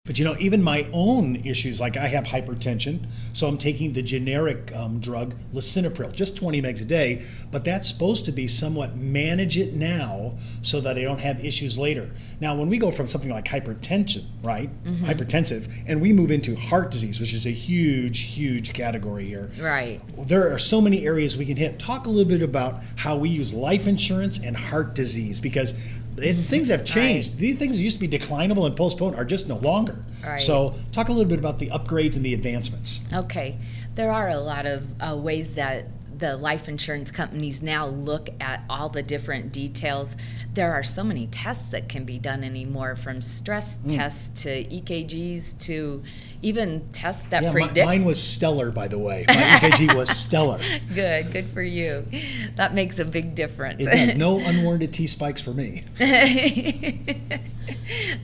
But even my own issues, like I have hypertension, so I'm taking the generic drug lisinopril, just 20 megs a day, but that's supposed to be somewhat manage it now so that I don't have issues later. Now, when we go from something like hypertension, right, hypertensive, and we move into heart disease, which is a huge, huge category here. Right. There are so many areas we can hit. Talk a little bit about how we use life insurance and heart disease, because things have changed. Right. These things that used to be declinable and postponed are just no longer. Right. So talk a little bit about the upgrades and the advancements. Okay. There are a lot of ways that the life insurance companies now look at all the different details. There are so many tests that can be done anymore, from stress tests to EKGs to even tests that predict. Mine was stellar, by the way. My EKG was stellar. Good for you. That makes a big difference. It has no unwarranted T-spikes for me.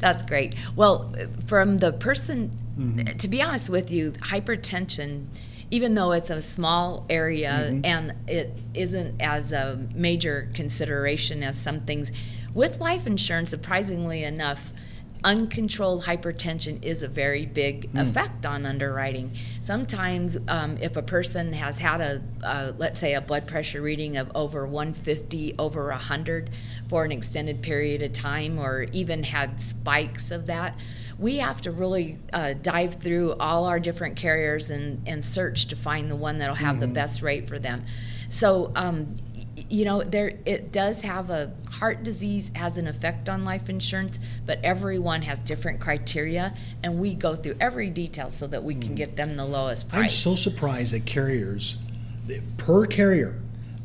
That's great. Well, from the person, to be honest with you, hypertension, even though it's a small area and it isn't as a major consideration as some things, with life insurance, surprisingly enough, uncontrolled hypertension is a very big effect on underwriting. Sometimes if a person has had let's say a blood pressure reading of over 150, over 100 for an extended period of time, or even had spikes of that, we have to really dive through all our different carriers and search to find the one that'll have the best rate for them. So it does have heart disease has an effect on life insurance, but everyone has different criteria, and we go through every detail so that we can get them the lowest price. I'm so surprised that carriers, per carrier,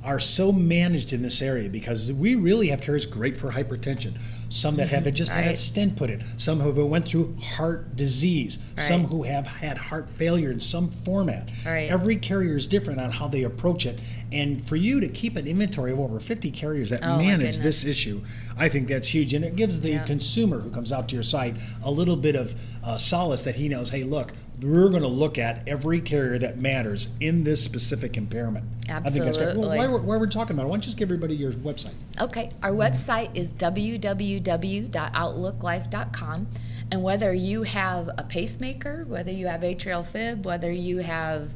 are so managed in this area, because we really have carriers great for hypertension. Some that have just had a stent put in. Some who went through heart disease. Some who have had heart failure in some format. Every carrier is different on how they approach it. And for you to keep an inventory of over 50 carriers that manage this issue, I think that's huge. And it gives the consumer who comes out to your site a little bit of solace that he knows, hey, look, we're going to look at every carrier that matters in this specific impairment. Absolutely. I think that's great. Well, while we're talking about it, why don't you just give everybody your website? Okay. Our website is www.outlooklife.com. And whether you have a pacemaker, whether you have atrial fib, whether you have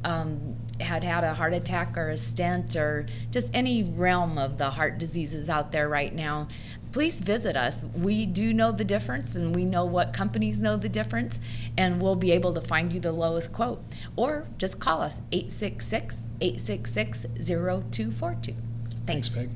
had a heart attack or a stent, or just any realm of the heart diseases out there right now, please visit us. We do know the difference, and we know what companies know the difference, and we'll be able to find you the lowest quote. Or just call us, 866-866-0242. Thanks, Peg.